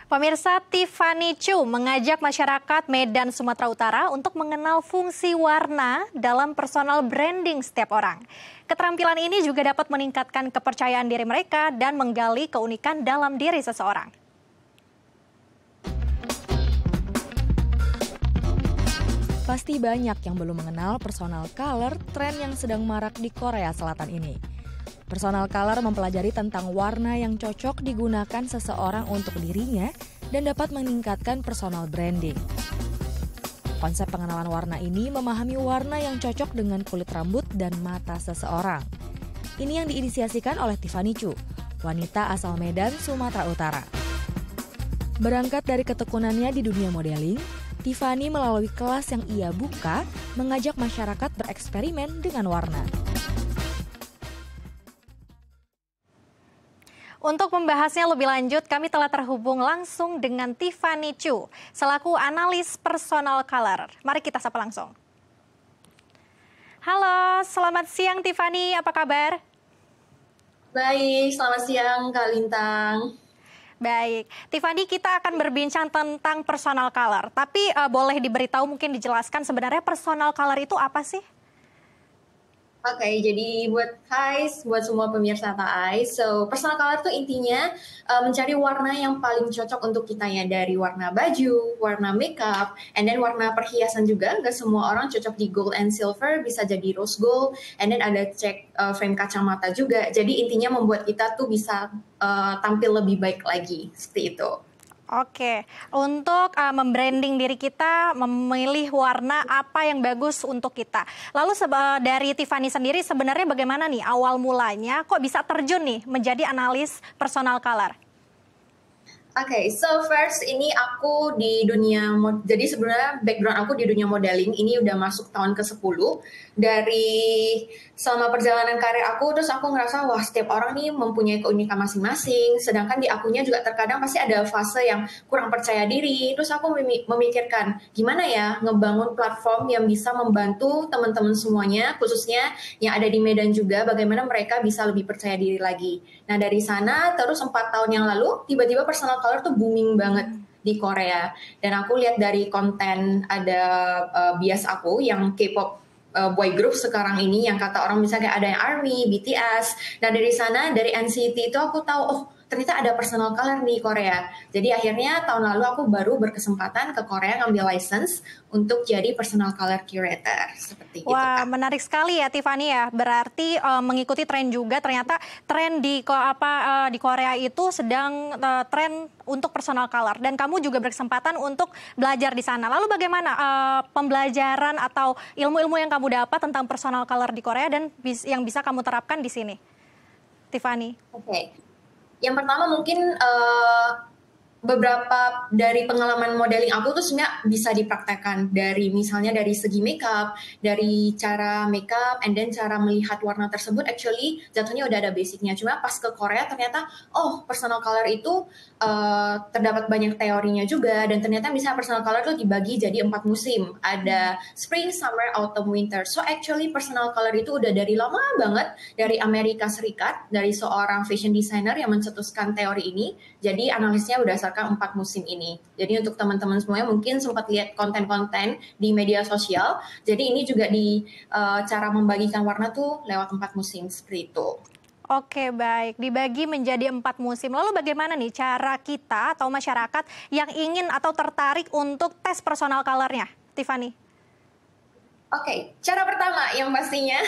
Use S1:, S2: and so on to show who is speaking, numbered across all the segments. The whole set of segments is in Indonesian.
S1: Pemirsa, Tiffany Chu mengajak masyarakat Medan, Sumatera Utara untuk mengenal fungsi warna dalam personal branding setiap orang. Keterampilan ini juga dapat meningkatkan kepercayaan diri mereka dan menggali keunikan dalam diri seseorang.
S2: Pasti banyak yang belum mengenal personal color, tren yang sedang marak di Korea Selatan ini. Personal color mempelajari tentang warna yang cocok digunakan seseorang untuk dirinya dan dapat meningkatkan personal branding. Konsep pengenalan warna ini memahami warna yang cocok dengan kulit rambut dan mata seseorang. Ini yang diinisiasikan oleh Tiffany Chu, wanita asal Medan, Sumatera Utara. Berangkat dari ketekunannya di dunia modeling, Tiffany melalui kelas yang ia buka mengajak masyarakat bereksperimen dengan warna.
S1: Untuk membahasnya lebih lanjut, kami telah terhubung langsung dengan Tiffany Chu, selaku analis personal color. Mari kita sapa langsung. Halo, selamat siang Tiffany, apa kabar?
S3: Baik, selamat siang Kak Lintang.
S1: Baik, Tiffany, kita akan berbincang tentang personal color. Tapi boleh diberitahu, mungkin dijelaskan sebenarnya personal color itu apa sih?
S3: Oke, jadi buat semua pemirsa TAI, personal color tuh intinya mencari warna yang paling cocok untuk kita ya, dari warna baju, warna makeup, and then warna perhiasan juga. Nggak semua orang cocok di gold and silver, bisa jadi rose gold, and then ada cek frame kacamata juga. Jadi intinya membuat kita tuh bisa tampil lebih baik lagi, seperti itu.
S1: Oke, untuk membranding diri kita, memilih warna apa yang bagus untuk kita. Lalu dari Tiffany sendiri sebenarnya bagaimana nih awal mulanya kok bisa terjun nih menjadi analis personal color?
S3: Oke, so first ini aku di dunia, jadi sebenarnya background aku di dunia modeling ini udah masuk tahun ke-10. Dari selama perjalanan karir aku, terus aku ngerasa wah setiap orang nih mempunyai keunikan masing-masing, sedangkan di akunya juga terkadang pasti ada fase yang kurang percaya diri. Terus aku memikirkan gimana ya ngebangun platform yang bisa membantu teman-teman semuanya, khususnya yang ada di Medan juga, bagaimana mereka bisa lebih percaya diri lagi. Nah dari sana terus 4 tahun yang lalu tiba-tiba personal color tuh booming banget di Korea, dan aku lihat dari konten ada bias aku yang K-pop boy group sekarang ini yang kata orang misalnya ada yang ARMY, BTS. Nah dari sana, dari NCT itu aku tahu oh ternyata ada personal color di Korea. Jadi akhirnya tahun lalu aku baru berkesempatan ke Korea ngambil license untuk jadi personal color curator seperti itu.
S1: Wah, menarik sekali ya Tiffany ya. Berarti mengikuti tren juga, ternyata tren di Korea itu sedang tren untuk personal color, dan kamu juga berkesempatan untuk belajar di sana. Lalu bagaimana pembelajaran atau ilmu-ilmu yang kamu dapat tentang personal color di Korea dan yang bisa kamu terapkan di sini, Tiffany?
S3: Oke. Yang pertama mungkin beberapa dari pengalaman modeling aku tuh sebenarnya bisa dipraktekkan, dari misalnya dari segi makeup, dari cara makeup, and then cara melihat warna tersebut actually jatuhnya udah ada basicnya. Cuma pas ke Korea ternyata oh personal color itu terdapat banyak teorinya juga, dan ternyata misalnya personal color tuh dibagi jadi 4 musim, ada spring, summer, autumn, winter. So actually personal color itu udah dari lama banget dari Amerika Serikat, dari seorang fashion designer yang mencetuskan teori ini. Jadi analisnya berdasarkan 4 musim ini. Jadi untuk teman-teman semuanya mungkin sempat lihat konten-konten di media sosial. Jadi ini juga di cara membagikan warna tuh lewat 4 musim seperti itu.
S1: Oke, baik. Dibagi menjadi 4 musim. Lalu bagaimana nih cara kita atau masyarakat yang ingin atau tertarik untuk tes personal color-nya, Tiffany?
S3: Oke, cara pertama yang pastinya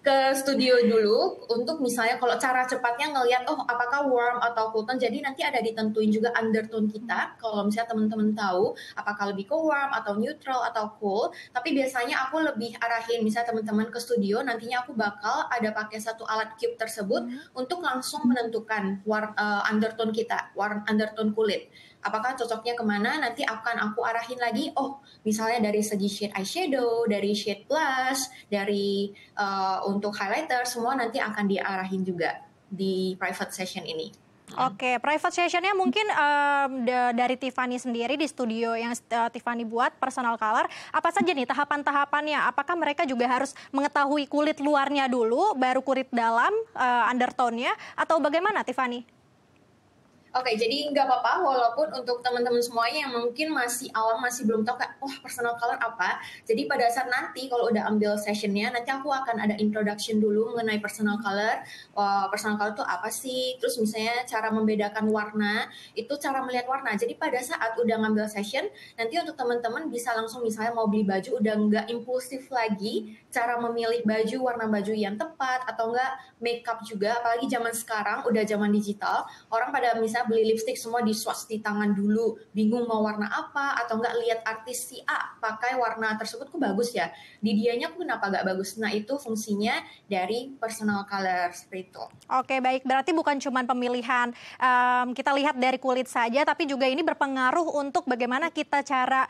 S3: ke studio dulu untuk misalnya kalau cara cepatnya ngelihat oh apakah warm atau cool tone. Jadi nanti ada ditentuin juga undertone kita. Kalau misalnya teman-teman tahu apakah lebih ke warm atau neutral atau cool. Tapi biasanya aku lebih arahin misalnya teman-teman ke studio, nantinya aku bakal ada pakai satu alat cube tersebut untuk langsung menentukan undertone kita, undertone kulit. Apakah cocoknya kemana, nanti akan aku arahin lagi, oh misalnya dari segi shade eyeshadow, dari shade blush, dari untuk highlighter, semua nanti akan diarahin juga di private session ini.
S1: Oke, private sessionnya mungkin dari Tiffany sendiri di studio yang Tiffany buat personal color, apa saja nih tahapan-tahapannya? Apakah mereka juga harus mengetahui kulit luarnya dulu, baru kulit dalam undertone-nya, atau bagaimana Tiffany?
S3: Oke, jadi nggak apa-apa walaupun untuk teman-teman semuanya yang mungkin masih awam, masih belum tahu kayak, oh personal color apa. Jadi pada saat nanti kalau udah ambil sessionnya, nanti aku akan ada introduction dulu mengenai personal color. Wah, personal color itu apa sih? Terus misalnya cara membedakan warna, itu cara melihat warna. Jadi pada saat udah ngambil session, nanti untuk teman-teman bisa langsung misalnya mau beli baju udah nggak impulsif lagi, cara memilih baju, warna baju yang tepat, atau enggak makeup juga, apalagi zaman sekarang udah zaman digital, orang pada misalnya beli lipstick semua di swatch di tangan dulu, bingung mau warna apa, atau enggak lihat artis si A pakai warna tersebut kok bagus ya, di dianya kok kenapa nggak bagus. Nah itu fungsinya dari personal color seperti itu.
S1: Oke, baik. Berarti bukan cuma pemilihan kita lihat dari kulit saja, tapi juga ini berpengaruh untuk bagaimana kita cara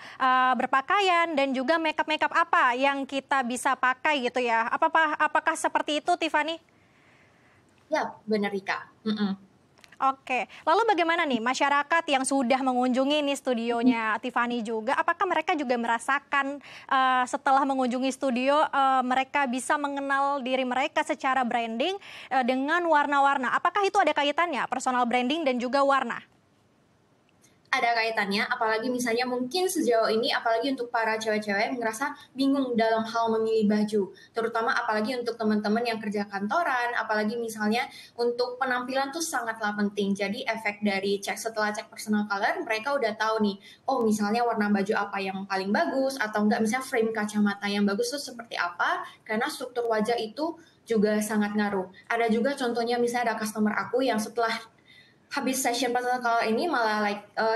S1: berpakaian dan juga makeup-makeup apa yang kita bisa pakai gitu ya. Apakah seperti itu, Tiffany?
S3: Ya benar Rika.
S1: Oke, lalu bagaimana nih masyarakat yang sudah mengunjungi nih studionya Tiffany juga, apakah mereka juga merasakan setelah mengunjungi studio mereka bisa mengenal diri mereka secara branding dengan warna-warna? Apakah itu ada kaitannya personal branding dan juga warna?
S3: Ada kaitannya, apalagi misalnya mungkin sejauh ini, apalagi untuk para cewek-cewek ngerasa bingung dalam hal memilih baju, terutama apalagi untuk teman-teman yang kerja kantoran, apalagi misalnya untuk penampilan tuh sangatlah penting. Jadi efek dari setelah cek personal color, mereka udah tahu nih, oh misalnya warna baju apa yang paling bagus, atau enggak misalnya frame kacamata yang bagus tuh seperti apa, karena struktur wajah itu juga sangat ngaruh. Ada juga contohnya misalnya ada customer aku yang setelah habis session personal color ini malah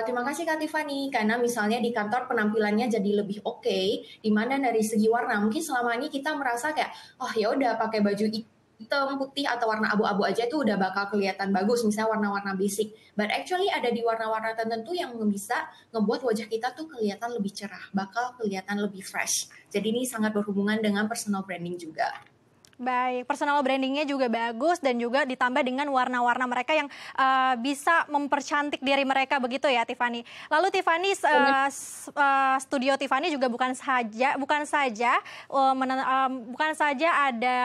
S3: terima kasih Kak Tiffany karena misalnya di kantor penampilannya jadi lebih oke, dimana dari segi warna mungkin selama ini kita merasa kayak oh ya udah pakai baju hitam putih atau warna abu-abu aja itu udah bakal kelihatan bagus, misalnya warna-warna basic, but actually ada di warna-warna tertentu yang bisa ngebuat wajah kita tuh kelihatan lebih cerah, bakal kelihatan lebih fresh. Jadi ini sangat berhubungan dengan personal branding juga.
S1: Baik, personal brandingnya juga bagus dan juga ditambah dengan warna-warna mereka yang bisa mempercantik diri mereka begitu ya, Tiffany. Lalu Tiffany, studio Tiffany juga bukan saja ada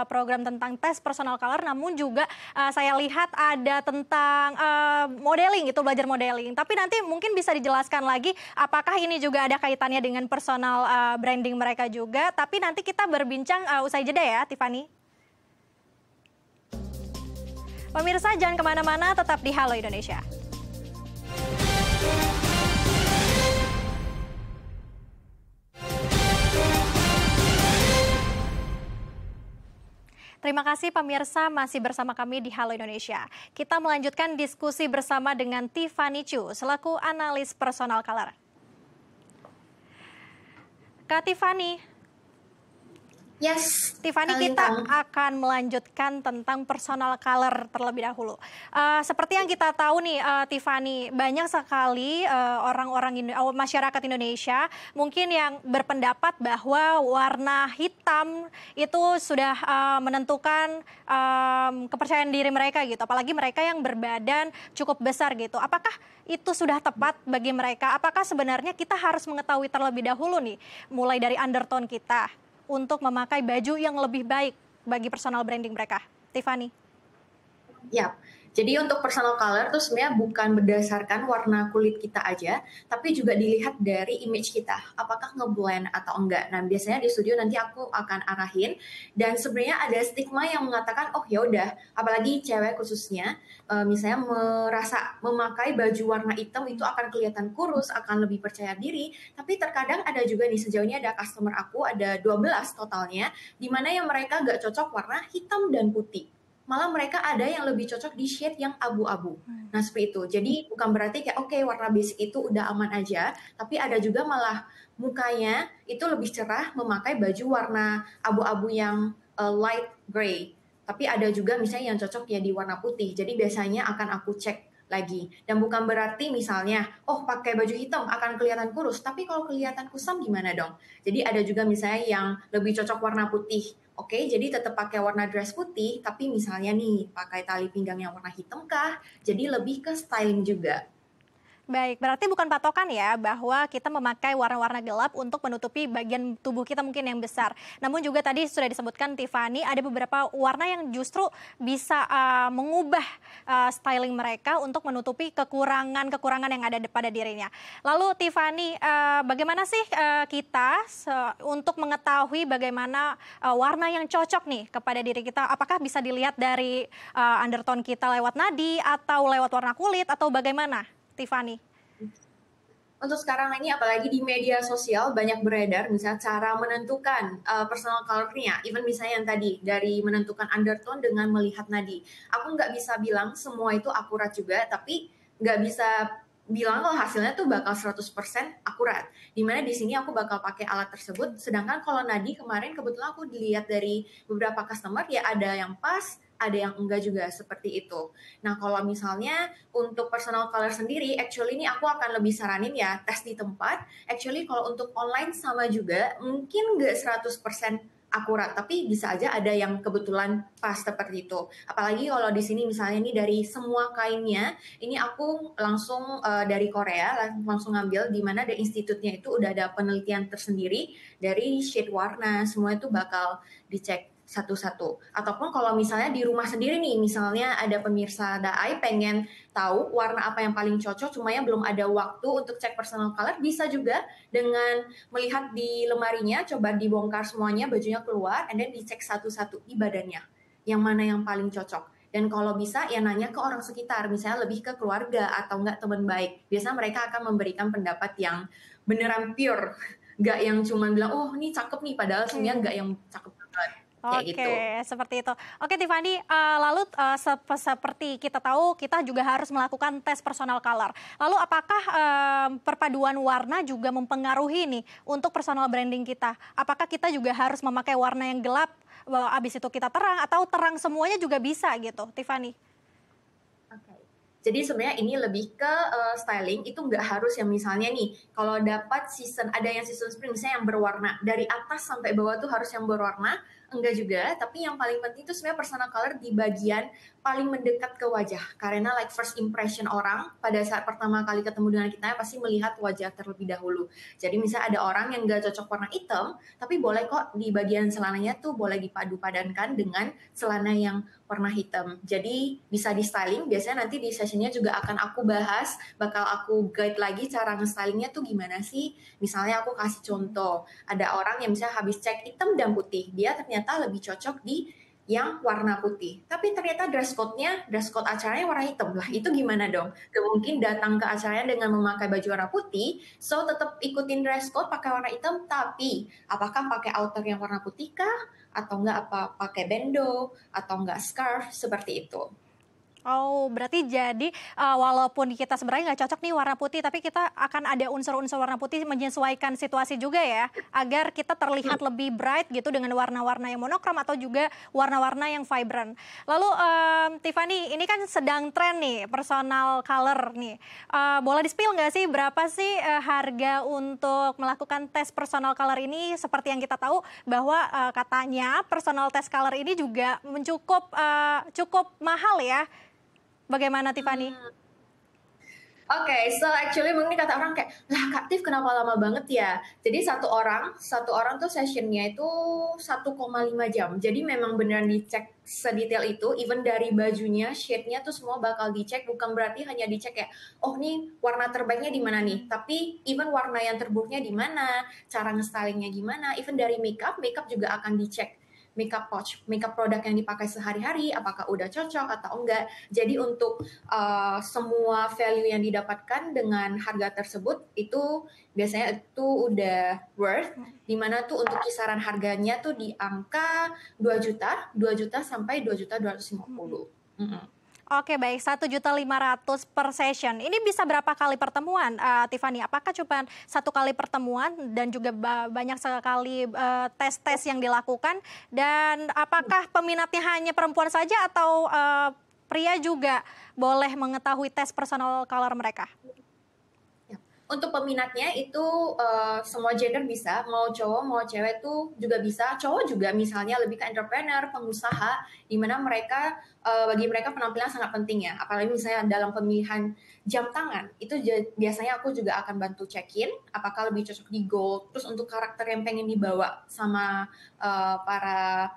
S1: program tentang tes personal color, namun juga saya lihat ada tentang modeling, itu belajar modeling. Tapi nanti mungkin bisa dijelaskan lagi apakah ini juga ada kaitannya dengan personal branding mereka juga. Tapi nanti kita berbincang usai jeda ya, Tiffany. Pemirsa jangan kemana-mana, tetap di Halo Indonesia. Terima kasih pemirsa masih bersama kami di Halo Indonesia. Kita melanjutkan diskusi bersama dengan Tiffany Chu selaku analis personal color. Kak Tiffany.
S3: Yes,
S1: Tiffany, kita akan melanjutkan tentang personal color terlebih dahulu. Seperti yang kita tahu nih, Tiffany, banyak sekali orang-orang masyarakat Indonesia mungkin yang berpendapat bahwa warna hitam itu sudah menentukan kepercayaan diri mereka gitu. Apalagi mereka yang berbadan cukup besar gitu. Apakah itu sudah tepat bagi mereka? Apakah sebenarnya kita harus mengetahui terlebih dahulu nih, mulai dari undertone kita, untuk memakai baju yang lebih baik bagi personal branding mereka, Tiffany?
S3: Ya, jadi untuk personal color itu sebenarnya bukan berdasarkan warna kulit kita aja, tapi juga dilihat dari image kita, apakah ngeblend atau enggak. Nah, biasanya di studio nanti aku akan arahin, dan sebenarnya ada stigma yang mengatakan, oh ya udah, apalagi cewek khususnya, misalnya merasa memakai baju warna hitam itu akan kelihatan kurus, akan lebih percaya diri, tapi terkadang ada juga nih, sejauh ini ada customer aku, ada 12 totalnya, di mana yang mereka nggak cocok warna hitam dan putih. Malah mereka ada yang lebih cocok di shade yang abu-abu. Nah, seperti itu. Jadi bukan berarti kayak oke, warna basic itu udah aman aja, tapi ada juga malah mukanya itu lebih cerah memakai baju warna abu-abu yang light gray. Tapi ada juga misalnya yang cocok ya di warna putih. Jadi biasanya akan aku cek lagi. Dan bukan berarti misalnya, oh pakai baju hitam akan kelihatan kurus, tapi kalau kelihatan kusam gimana dong? Jadi ada juga misalnya yang lebih cocok warna putih. Oke, jadi tetap pakai warna dress putih, tapi misalnya nih pakai tali pinggang yang warna hitam kah? Jadi lebih ke styling juga.
S1: Baik, berarti bukan patokan ya bahwa kita memakai warna-warna gelap untuk menutupi bagian tubuh kita mungkin yang besar. Namun juga tadi sudah disebutkan Tiffany ada beberapa warna yang justru bisa mengubah styling mereka untuk menutupi kekurangan-kekurangan yang ada pada dirinya. Lalu Tiffany, bagaimana sih kita untuk mengetahui bagaimana warna yang cocok nih kepada diri kita? Apakah bisa dilihat dari undertone kita lewat nadi atau lewat warna kulit atau bagaimana? Tiffany.
S3: Untuk sekarang ini apalagi di media sosial banyak beredar misalnya cara menentukan personal color-nya, even misalnya yang tadi dari menentukan undertone dengan melihat nadi. Aku nggak bisa bilang semua itu akurat juga, tapi nggak bisa bilang kalau hasilnya tuh bakal 100% akurat. Dimana di sini aku bakal pakai alat tersebut, sedangkan kalau nadi kemarin kebetulan aku dilihat dari beberapa customer ya ada yang pas, ada yang enggak juga seperti itu. Nah, kalau misalnya untuk personal color sendiri, actually ini aku akan lebih saranin ya tes di tempat. Actually kalau untuk online sama juga, mungkin nggak 100% akurat, tapi bisa aja ada yang kebetulan pas seperti itu. Apalagi kalau di sini misalnya ini dari semua kainnya, ini aku langsung dari Korea, langsung ngambil di mana ada institutnya itu udah ada penelitian tersendiri dari shade warna, semua itu bakal dicek satu-satu. Ataupun kalau misalnya di rumah sendiri nih, misalnya ada pemirsa Daai pengen tahu warna apa yang paling cocok, cuma ya belum ada waktu untuk cek personal color, bisa juga dengan melihat di lemarinya, coba dibongkar semuanya, bajunya keluar, and then dicek satu-satu di badannya, yang mana yang paling cocok. Dan kalau bisa ya nanya ke orang sekitar, misalnya lebih ke keluarga atau enggak teman baik. Biasanya mereka akan memberikan pendapat yang beneran pure, nggak yang cuma bilang, oh ini cakep nih, padahal sebenarnya nggak yang cakep banget. Kayak gitu.
S1: Seperti itu. Oke, Tiffany, lalu seperti kita tahu, kita juga harus melakukan tes personal color. Lalu apakah perpaduan warna juga mempengaruhi nih untuk personal branding kita? Apakah kita juga harus memakai warna yang gelap, abis itu kita terang, atau terang semuanya juga bisa gitu, Tiffany?
S3: Jadi sebenarnya ini lebih ke styling, itu nggak harus yang misalnya nih, kalau dapat season, ada yang season spring misalnya yang berwarna, dari atas sampai bawah tuh harus yang berwarna, enggak juga, tapi yang paling penting itu sebenarnya personal color di bagian paling mendekat ke wajah, karena like first impression orang pada saat pertama kali ketemu dengan kita pasti melihat wajah terlebih dahulu. Jadi misalnya ada orang yang nggak cocok warna hitam, tapi boleh kok di bagian celananya tuh boleh dipadu-padankan dengan celana yang warna hitam. Jadi bisa di styling, biasanya nanti di sessionnya juga akan aku bahas, bakal aku guide lagi cara nge-stylingnya tuh gimana sih. Misalnya aku kasih contoh, ada orang yang misalnya habis cek hitam dan putih, dia ternyata lebih cocok di yang warna putih. Tapi ternyata dress code acaranya warna hitam. Lah itu gimana dong? Gak mungkin datang ke acaranya dengan memakai baju warna putih, so tetap ikutin dress code pakai warna hitam, tapi apakah pakai outer yang warna putih kah? Atau enggak apa pakai bendo, atau enggak scarf, seperti itu.
S1: Oh, berarti jadi walaupun kita sebenarnya nggak cocok nih warna putih, tapi kita akan ada unsur-unsur warna putih menyesuaikan situasi juga ya, agar kita terlihat lebih bright gitu dengan warna-warna yang monokrom atau juga warna-warna yang vibrant. Lalu Tiffany, ini kan sedang tren nih personal color nih. Boleh di-spill nggak sih berapa sih harga untuk melakukan tes personal color ini? Seperti yang kita tahu bahwa katanya personal test color ini juga cukup mahal ya. Bagaimana Tiffany?
S3: Oke, so actually mungkin kata orang kayak, lah Kak Tif kenapa lama banget ya? Jadi satu orang tuh sessionnya itu 1,5 jam. Jadi memang beneran dicek sedetail itu, even dari bajunya, shade-nya tuh semua bakal dicek. Bukan berarti hanya dicek kayak, oh nih warna terbaiknya di mana nih? Tapi even warna yang terburuknya di mana, cara nge-stylingnya gimana, even dari makeup juga akan dicek. Makeup produk yang dipakai sehari-hari apakah udah cocok atau enggak. Jadi untuk semua value yang didapatkan dengan harga tersebut itu biasanya itu udah worth, dimana tuh untuk kisaran harganya tuh di angka 2 juta sampai 2.250.000.
S1: Oke, baik, 1.500.000 per session. Ini bisa berapa kali pertemuan, Tiffany? Apakah cuma satu kali pertemuan dan juga banyak sekali tes-tes yang dilakukan? Dan apakah peminatnya hanya perempuan saja atau pria juga boleh mengetahui tes personal color mereka?
S3: Untuk peminatnya itu semua gender bisa, mau cowok mau cewek tuh juga bisa. Cowok juga misalnya lebih ke entrepreneur, pengusaha, di mana mereka bagi mereka penampilan sangat penting ya. Apalagi misalnya dalam pemilihan jam tangan, itu biasanya aku juga akan bantu check-in apakah lebih cocok di gold. Terus untuk karakter yang pengen dibawa sama para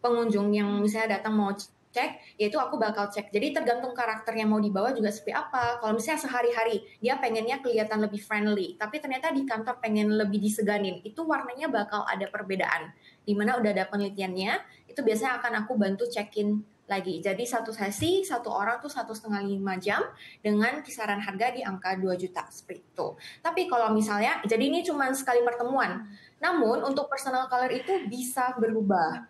S3: pengunjung yang misalnya datang mau cek, yaitu aku bakal cek. Jadi tergantung karakter yang mau dibawa juga seperti apa. Kalau misalnya sehari-hari dia pengennya kelihatan lebih friendly, tapi ternyata di kantor pengen lebih diseganin, itu warnanya bakal ada perbedaan. Dimana udah ada penelitiannya, itu biasanya akan aku bantu check-in lagi. Jadi satu sesi, satu orang tuh 1,5 jam dengan kisaran harga di angka 2 juta seperti itu. Tapi kalau misalnya, jadi ini cuma sekali pertemuan. Namun untuk personal color itu bisa berubah.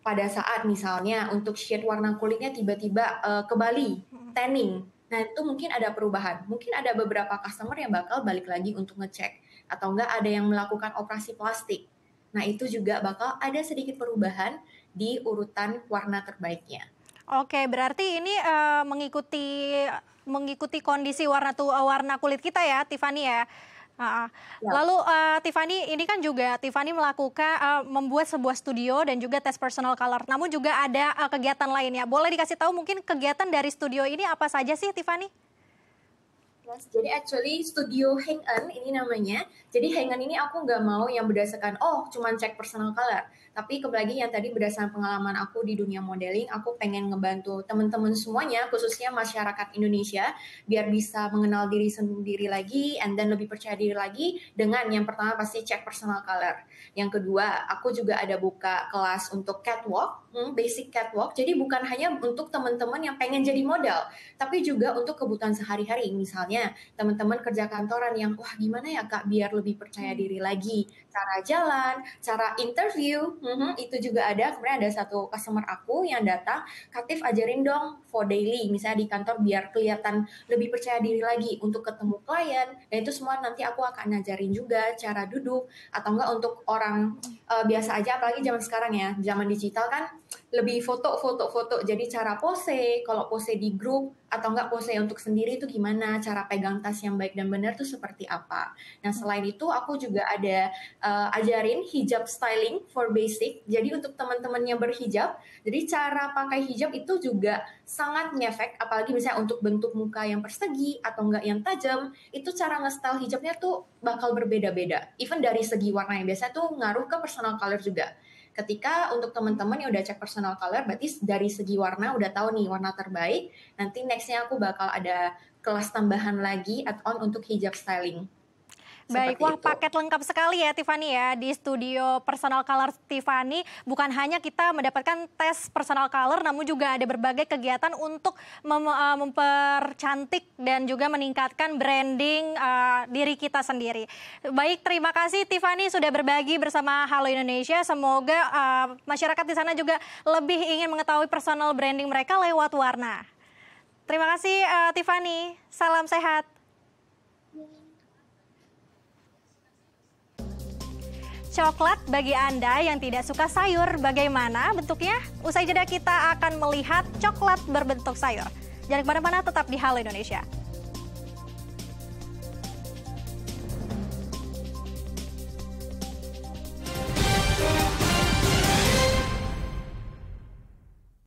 S3: Pada saat misalnya untuk shade warna kulitnya tiba-tiba ke Bali, tanning. Nah itu mungkin ada perubahan. Mungkin ada beberapa customer yang bakal balik lagi untuk ngecek. Atau enggak ada yang melakukan operasi plastik. Nah itu juga bakal ada sedikit perubahan di urutan warna terbaiknya.
S1: Oke, berarti ini mengikuti kondisi warna kulit kita ya, Tiffany ya. Ya. Lalu Tiffany, ini kan juga Tiffany melakukan membuat sebuah studio dan juga tes personal color. Namun juga ada kegiatan lainnya. Boleh dikasih tahu mungkin kegiatan dari studio ini apa saja sih, Tiffany?
S3: Yes, jadi actually studio Hang On ini namanya. Jadi Hang On ini aku nggak mau yang berdasarkan cuman cek personal color. Tapi kembali yang tadi berdasarkan pengalaman aku di dunia modeling, aku pengen ngebantu teman-teman semuanya, khususnya masyarakat Indonesia, biar bisa mengenal diri sendiri lagi, and then lebih percaya diri lagi dengan yang pertama pasti cek personal color. Yang kedua, aku juga ada buka kelas untuk catwalk, basic catwalk. Jadi bukan hanya untuk teman-teman yang pengen jadi model, tapi juga untuk kebutuhan sehari-hari. Misalnya teman-teman kerja kantoran yang gimana ya Kak biar lebih percaya diri lagi, cara jalan, cara interview, itu juga ada. Kemudian ada satu customer aku yang datang, Katif ajarin dong for daily, misalnya di kantor biar kelihatan lebih percaya diri lagi untuk ketemu klien. Dan itu semua nanti aku akan ngajarin juga cara duduk, atau enggak untuk orang biasa aja, apalagi zaman sekarang ya, zaman digital kan lebih foto. Jadi cara pose, kalau pose di grup atau enggak pose untuk sendiri itu gimana, cara pegang tas yang baik dan benar itu seperti apa. Nah selain itu aku juga ada ajarin hijab styling for basic. Jadi untuk teman-teman yang berhijab, jadi cara pakai hijab itu juga sangat ngefek, apalagi misalnya untuk bentuk muka yang persegi atau enggak yang tajam, itu cara nge-style hijabnya tuh bakal berbeda-beda. Even dari segi warna yang biasa tuh ngaruh ke personal color juga. Ketika untuk teman-teman yang udah cek personal color, berarti dari segi warna udah tahu nih warna terbaik. Nanti nextnya aku bakal ada kelas tambahan lagi add-on untuk hijab styling.
S1: Baik, wah paket lengkap sekali ya Tiffany ya di studio personal color Tiffany. Bukan hanya kita mendapatkan tes personal color, namun juga ada berbagai kegiatan untuk mempercantik dan juga meningkatkan branding diri kita sendiri. Baik, terima kasih Tiffany sudah berbagi bersama Halo Indonesia. Semoga masyarakat di sana juga lebih ingin mengetahui personal branding mereka lewat warna. Terima kasih Tiffany, salam sehat. Coklat bagi Anda yang tidak suka sayur, bagaimana bentuknya? Usai jeda kita akan melihat coklat berbentuk sayur. Jangan kemana-mana, tetap di Halo Indonesia.